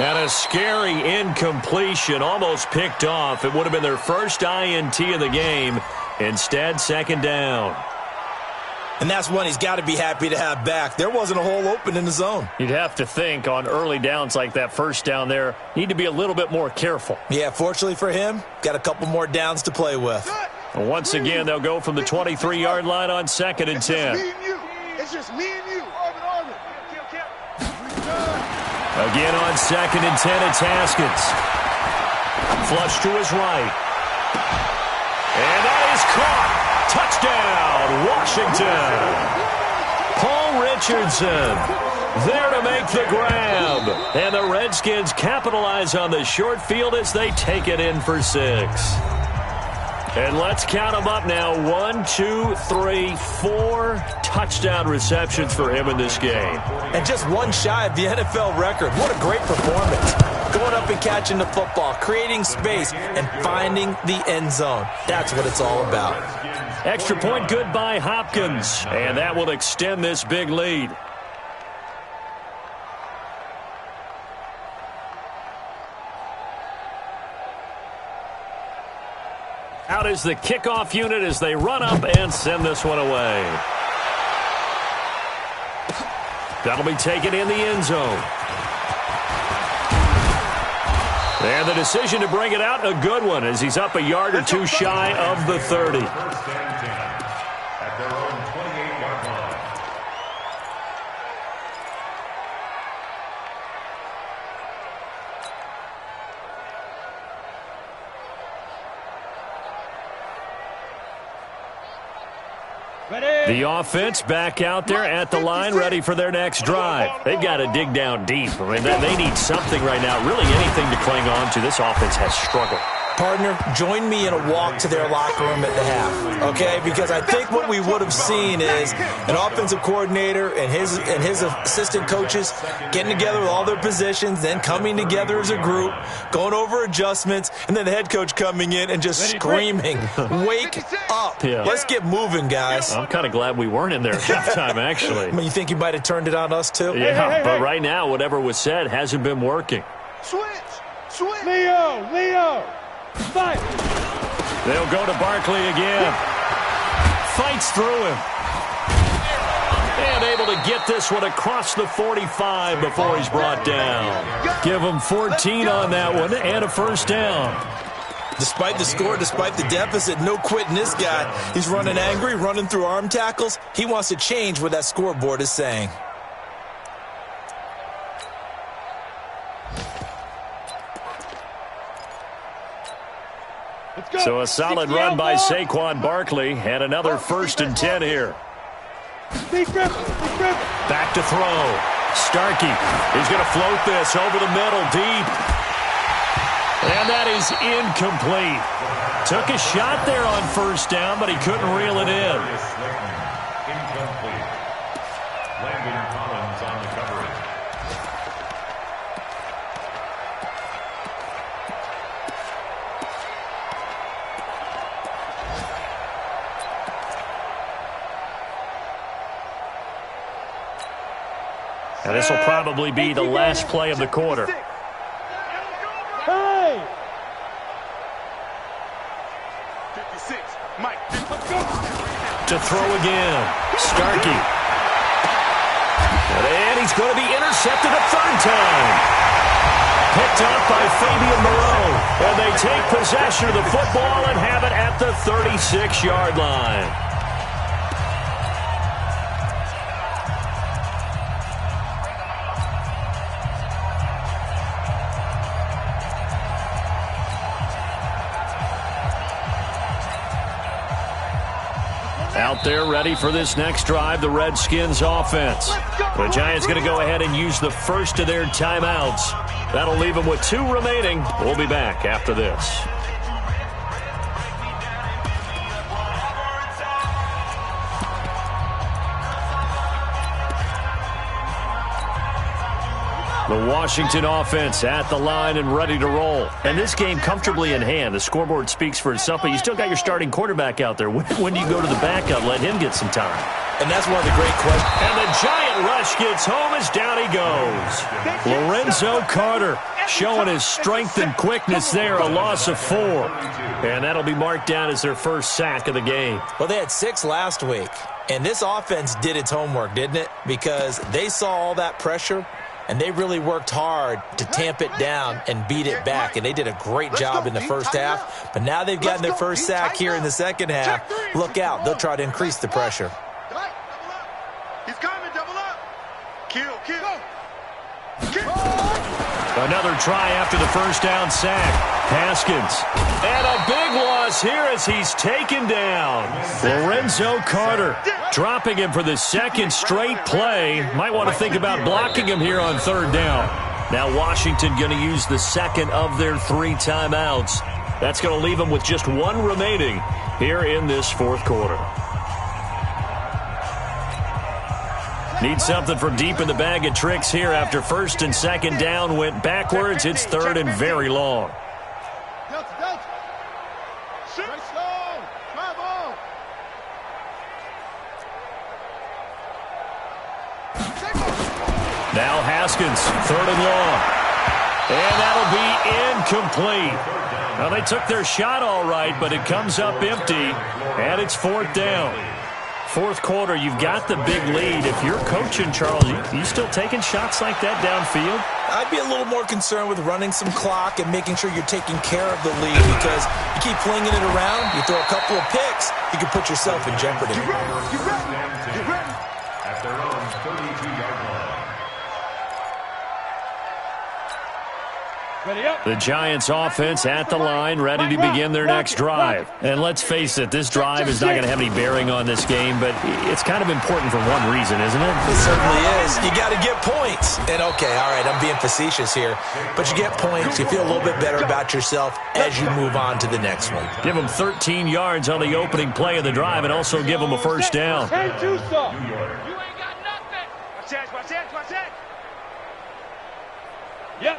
And a scary incompletion, almost picked off. It would have been their first INT of the game. Instead, second down. And that's one he's got to be happy to have back. There wasn't a hole open in the zone. You'd have to think on early downs like that first down there, need to be a little bit more careful. Yeah, fortunately for him, got a couple more downs to play with. And once again, they'll go from the 23-yard line on second and 10. It's just me and you. Again on second and 10, it's Haskins. Flush to his right. And that is caught. Touchdown, Washington. Paul Richardson there to make the grab. And the Redskins capitalize on the short field as they take it in for 6. And let's count them up now. 1, 2, 3, 4 touchdown receptions for him in this game. And just one shy of the NFL record. What a great performance. Going up and catching the football, creating space, and finding the end zone. That's what it's all about. Extra point good by Hopkins. And that will extend this big lead. Out is the kickoff unit as they run up and send this one away. That'll be taken in the end zone. And the decision to bring it out, a good one, as he's up a yard or two shy of the 30. At their own 28-yard line. The offense back out there at the line, ready for their next drive. They've got to dig down deep. I mean, they need something right now, really anything to cling on to. This offense has struggled. Partner, join me in a walk to their locker room at the half, okay? Because I think what we would have seen is an offensive coordinator and his assistant coaches getting together with all their positions, then coming together as a group, going over adjustments, and then the head coach coming in and just screaming, "Wake up. Yeah. Let's get moving, guys." I'm kind of glad we weren't in there at halftime, actually. I mean, you think you might have turned it on us, too? Yeah, but right now, whatever was said hasn't been working. Switch. Leo. Fight. They'll go to Barkley again. fights through him. And able to get this one across the 45 before he's brought down. Give him 14 on that one and a first down. Despite the score, despite the deficit, no quitting this guy. He's running angry, running through arm tackles. He wants to change what that scoreboard is saying. So a solid run by Saquon Barkley and another 1st and 10 here. Back to throw. Starkey is going to float this over the middle deep. And that is incomplete. Took a shot there on first down, but he couldn't reel it in. Incomplete. Landon Collins on the coverage. And this will probably be the last play of the quarter. Hey! 56. Mike, let's go. To throw again. Starkey. And he's going to be intercepted a third time. Picked up by Fabian Moreau. And they take possession of the football and have it at the 36-yard line. Out there ready for this next drive, the Redskins offense. The Giants going to go ahead and use the first of their timeouts. That'll leave them with 2 remaining. We'll be back after this. The Washington offense at the line and ready to roll. And this game comfortably in hand. The scoreboard speaks for itself, but you still got your starting quarterback out there. When do you go to the backup? Let him get some time. And that's one of the great questions. And the giant rush gets home as down he goes. Lorenzo Carter showing his strength and quickness there, a loss of 4. And that'll be marked down as their first sack of the game. Well, they had 6 last week. And this offense did its homework, didn't it? Because they saw all that pressure, and they really worked hard to tamp it down and beat it back. And they did a great job in the first half. But now they've gotten their first sack here in the second half. Look out. They'll try to increase the pressure. He's coming, double up. Kill. Another try after the first down sack. Haskins. And a big loss here as he's taken down. Lorenzo Carter dropping him for the second straight play. Might want to think about blocking him here on third down. Now Washington going to use the second of their 3 timeouts. That's going to leave them with just 1 remaining here in this fourth quarter. Need something from deep in the bag of tricks here after first and second down went backwards. It's third and very long. Now Haskins, third and long. And that'll be incomplete. Well, they took their shot all right, but it comes up empty, and it's fourth down. Fourth quarter, you've got the big lead. If you're coaching, Charles, you still taking shots like that downfield? I'd be a little more concerned with running some clock and making sure you're taking care of the lead, because you keep flinging it around, you throw a couple of picks, you can put yourself in jeopardy. Get ready. At their own 32-yard line. The Giants offense at the line, ready to begin their next drive. And let's face it, this drive is not going to have any bearing on this game, but it's kind of important for one reason, isn't it? It certainly is. You got to get points. And okay, all right, I'm being facetious here, but you get points, you feel a little bit better about yourself as you move on to the next one. Give them 13 yards on the opening play of the drive and also give them a first down. Can't do so. You ain't got nothing. Watch that. Yep.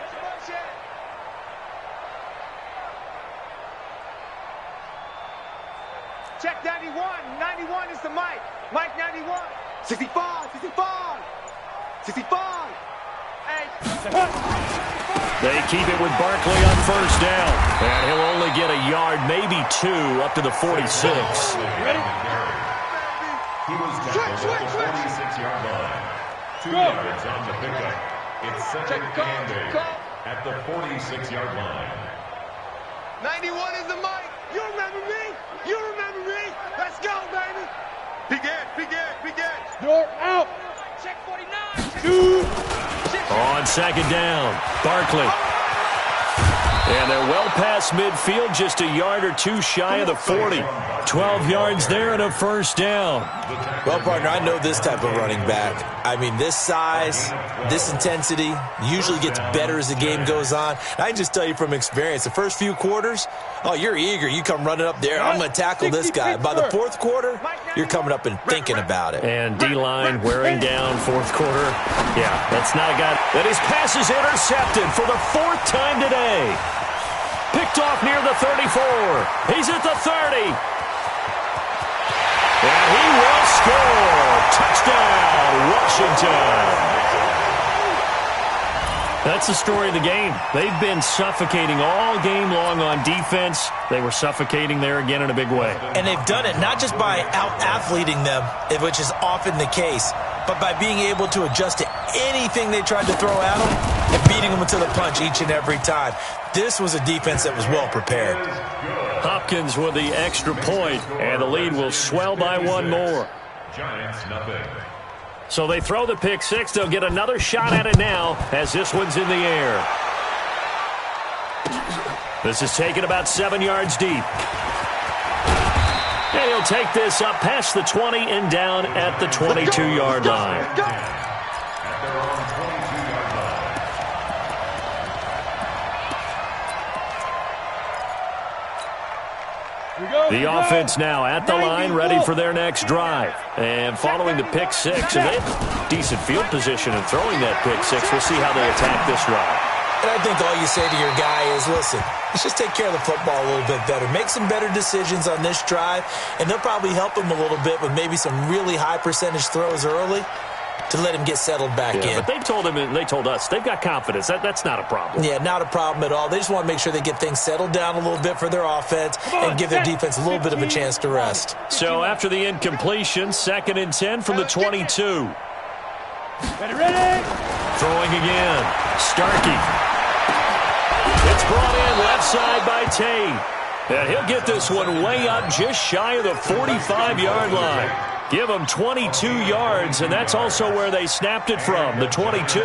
Check 91. 91 is the mic. Mike 91. 65. 65. Hey. They keep it with Barkley on first down. And he'll only get a yard, maybe 2, up to the 46. Ready? He was tackled at the 46-yard line. 2 yards on the pickup. It's second and 8 at the 46-yard line. 91 is the mic. You remember me? You remember me? Let's go, baby. Begin. You're out. Check 49. On second down, Barkley. And they're well past midfield, just a yard or two shy of the 40. 12 yards there and a first down. Well, partner, I know this type of running back. I mean, this size, this intensity usually gets better as the game goes on. And I can just tell you from experience, the first few quarters, oh, you're eager. You come running up there, I'm going to tackle this guy. By the fourth quarter, you're coming up and thinking about it. And D-line wearing down fourth quarter. Yeah, that's not a guy. That his pass is intercepted for the 4th time today. Picked off near the 34. He's at the 30. And he will score. Touchdown, Washington. That's the story of the game. They've been suffocating all game long on defense. They were suffocating there again in a big way. And they've done it not just by out-athleting them, which is often the case, but by being able to adjust to anything they tried to throw at them and beating them to the punch each and every time. This was a defense that was well prepared. Hopkins with the extra point, and the lead will swell by one more. Giants nothing. So they throw the pick six. They'll get another shot at it now as this one's in the air. This is taken about 7 yards deep. And he'll take this up past the 20 and down at the 22-yard line. At their own 22-yard line. The offense now at the line, ready for their next drive. And following the pick six, and they have decent field position in throwing that pick six. We'll see how they attack this drive. And I think all you say to your guy is, listen, let's just take care of the football a little bit better. Make some better decisions on this drive, and they'll probably help him a little bit with maybe some really high percentage throws early to let him get settled back in. But they told him, and they told us, they've got confidence. That's not a problem. Yeah, not a problem at all. They just want to make sure they get things settled down a little bit for their offense and give their defense a little bit of a chance to rest. So after the incompletion, 2nd and 10 from the 22. Ready? Throwing again. Starkey. It's brought in left side by Tate. And he'll get this one way up just shy of the 45-yard line. Give them 22 yards, and that's also where they snapped it from, the 22.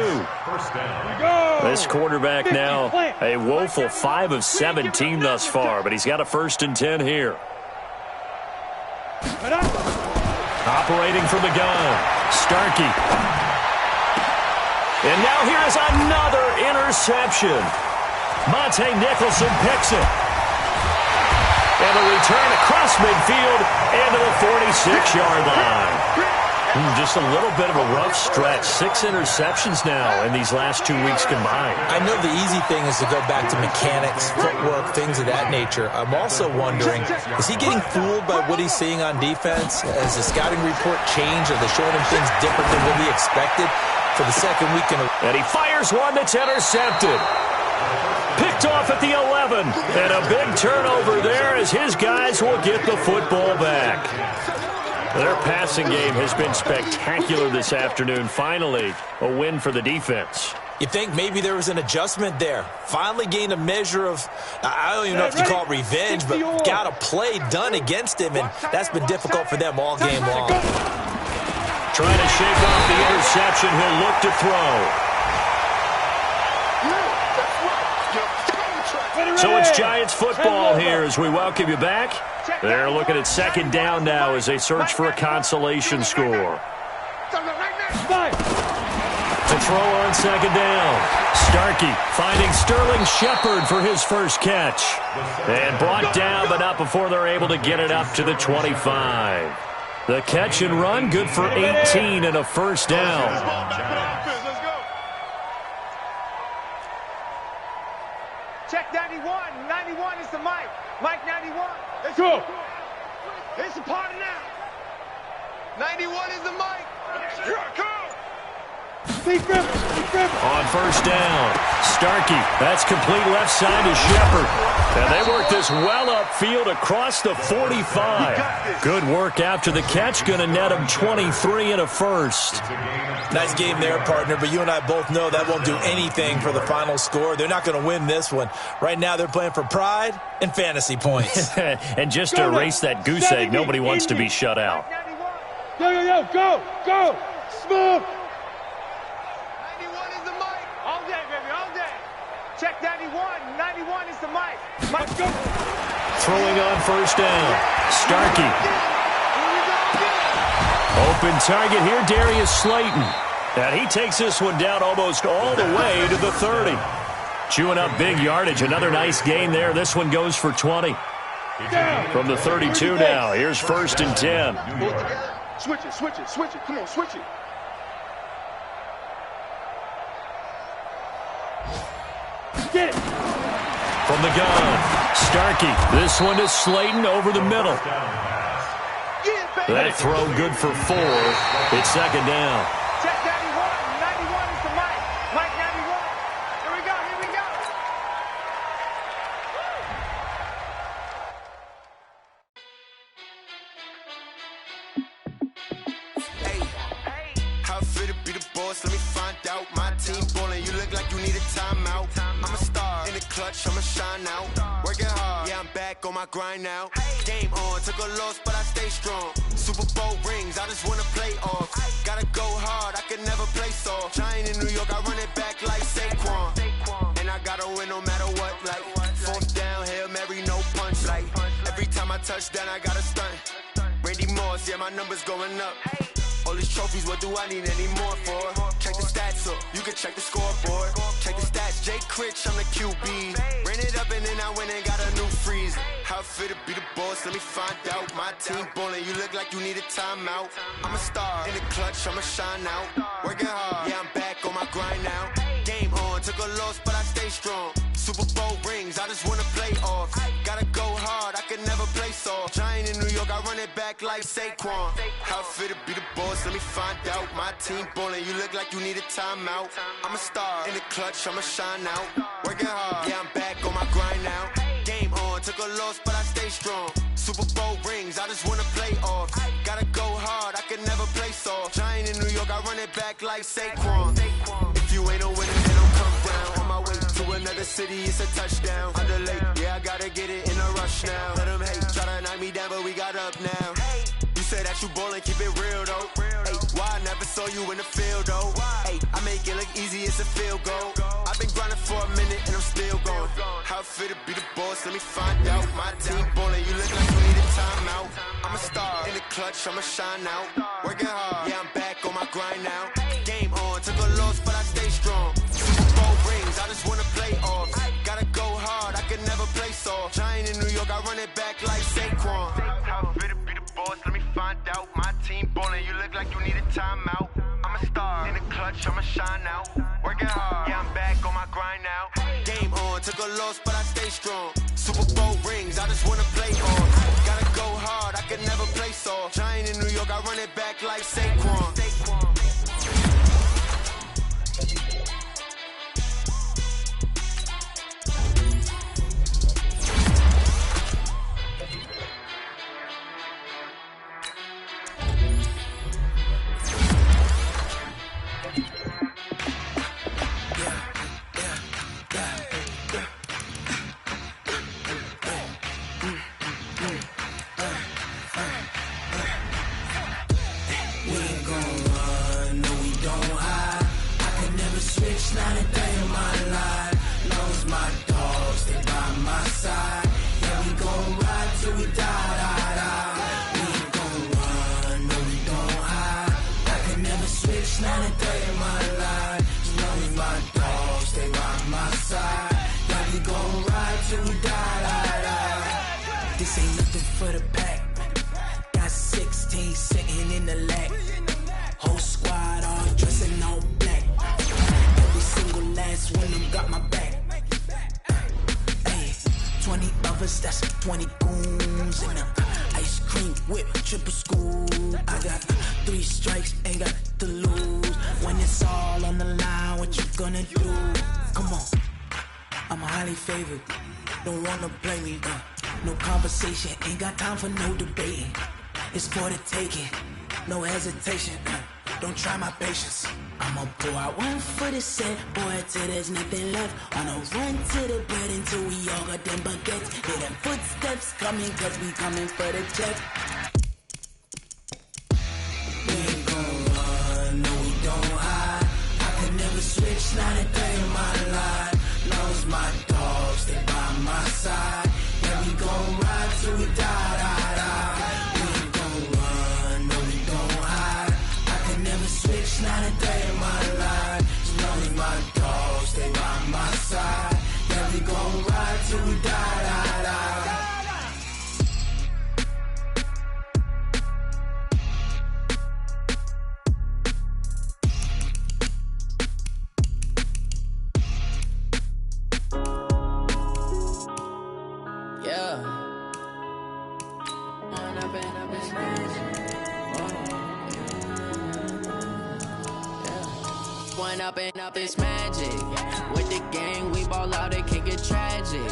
This quarterback now a woeful 5 of 17 thus far, but he's got a 1st and 10 here. Operating from the gun, Starkey. And now here is another interception. Monte Nicholson picks it. And a return across midfield and to the 46-yard line. Just a little bit of a rough stretch. 6 interceptions now in these last 2 weeks combined. I know the easy thing is to go back to mechanics, footwork, things of that nature. I'm also wondering, is he getting fooled by what he's seeing on defense? Has the scouting report changed? Are they showing him things different than what he expected for the second week in a row? And he fires one that's intercepted. Picked off at the 11. And a big turnover there as his guys will get the football back. Their passing game has been spectacular this afternoon. Finally, a win for the defense. You think maybe there was an adjustment there. Finally gained a measure of, I don't even know if you call it revenge, but got a play done against him, and that's been difficult for them all game long. Trying to shake off the interception. He'll look to throw. So it's Giants football here as we welcome you back. They're looking at 2nd down now as they search for a consolation score. To throw on 2nd down. Starkey finding Sterling Shepard for his first catch. And brought down, but not before they're able to get it up to the 25. The catch and run, good for 18 and a first down. Check 91. 91 is the mic. Mike 91. Let's go. It's the party now. 91 is the mic. Here I come. On first down, Starkey. That's complete left side to Shepard. And they work this well upfield across the 45. Good work after the catch. Going to net them 23 and a first. Nice game there, partner, but you and I both know that won't do anything for the final score. They're not going to win this one. Right now they're playing for pride and fantasy points. And just to erase that goose egg, nobody wants to be shut out. Go! Smooth! 91 is the mic. All day, baby, all day. Check 91. 91 is the mic. Mike, go! Throwing on first down. Starkey. Open target here, Darius Slayton. And he takes this one down almost all the way to the 30. Chewing up big yardage. Another nice gain there. This one goes for 20. From the 32 now. Here's first and 10. Switch it. Come on, switch it. Get it. From the gun, Starkey. This one to Slayton over the middle. That throw good for 4. It's second down. Check 91. 91 is the mic. Mike 91. Here we go. How fit to be the boss? Let me find out. My team ballin', you look like you need a timeout. I'm a star in the clutch, I'ma shine out. Working hard, yeah, I'm back on my grind now. Game on, took a loss, but I stay strong. Super Bowl rings, I just wanna play off. Gotta go hard, I can never play soft. Giant in New York, I run it back like Saquon. And I gotta win no matter what, like fourth down, Hail Mary, no punch. Like every time I touch down, I gotta stunt. Randy Moss, yeah, my numbers going up. All these trophies, what do I need any more for? Check the stats up, you can check the scoreboard. Check the stats, Jay Critch, I'm the QB. Ran it up and then I went and got a new freeze. How fit to be the boss, let me find out. My team ballin', you look like you need a timeout. I'm a star in the clutch, I'ma shine out. Working hard, yeah, I'm back on my grind now. Game on, took a loss, but I stay strong. Super Bowl rings, I just wanna play off. Gotta go hard, I can never play soft. Giant in New York, I run it back like Saquon. How fit to be the boss, let me find out. My team ballin', you look like you need a timeout. I'm a star in the clutch, I'ma shine out. Working hard, yeah, I'm back on my grind now. Game on, took a loss, but I stay strong. Super Bowl rings, I just wanna play off. Gotta go hard, I can never play soft. Giant in New York, I run it back like Saquon. If you ain't a winner, then don't come round. On my way to another city, it's a touchdown. Underlay, yeah, I gotta get it in a rush now. Let them hate, try to knock me down, but we got up now. You say that you ballin', keep it real though. Ay, why I never saw you in the field though? Ay, I make it look easy, it's a field goal. I've been grinding for a minute and I'm still going. How fit to be the boss, let me find out. My team ballin', you look like you need a timeout. I'm a star in the clutch, I'ma shine out. Working hard, yeah, I'm back on my grind now. Game on, took a loss, but I stay strong. Super Bowl rings, I just wanna play off. Gotta go hard, I can never play soft. Giant in New York, I run it back like Saquon. How fit to be the boss, let me find out. My team ballin', you look like you need a timeout. I'm a star in the clutch, I'ma shine out. Working hard, yeah, I'm back on my grind now. Game on, took a loss, but I stay strong. Super Bowl rings, I just wanna play off. Gotta go hard, I can never play soft. Giant in New York, I run it back like Saquon. Not a day in my life. Long as my dogs, they by my side. Yeah, we gon' ride till we die. We ain't gon' run, no, we don't hide. I can never switch, not a day in my life. As long as my dogs, they by my side. Yeah, we gon' ride till we die. This ain't nothing for the pack. Got 16 sitting in the lap. Whole squad all dressing wanna do? Come on, I'm highly favored. Don't wanna blame me, no conversation, ain't got time for no debating. It's for the taking, no hesitation, don't try my patience. I'ma pour out one for the set, boy, till there's nothing left. On a run to the bed until we all got them baguettes. Hear them footsteps coming, cause we coming for the check. We ain't gon' run, no we don't hide. I could never switch, not a day in my life. Long as my dogs, they by my side. Yeah, we gon' ride till we die, die, die. We ain't gon' run, no we don't hide. I could never switch, not a day in my life. As long as my dogs, they by my side. Yeah, we gon' ride till we die, die, die. Up it's magic. With the gang, we ball out, it can get tragic.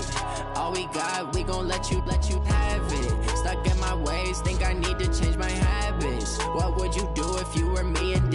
All we got, we gon' let you have it. Stuck in my ways, think I need to change my habits. What would you do if you were me and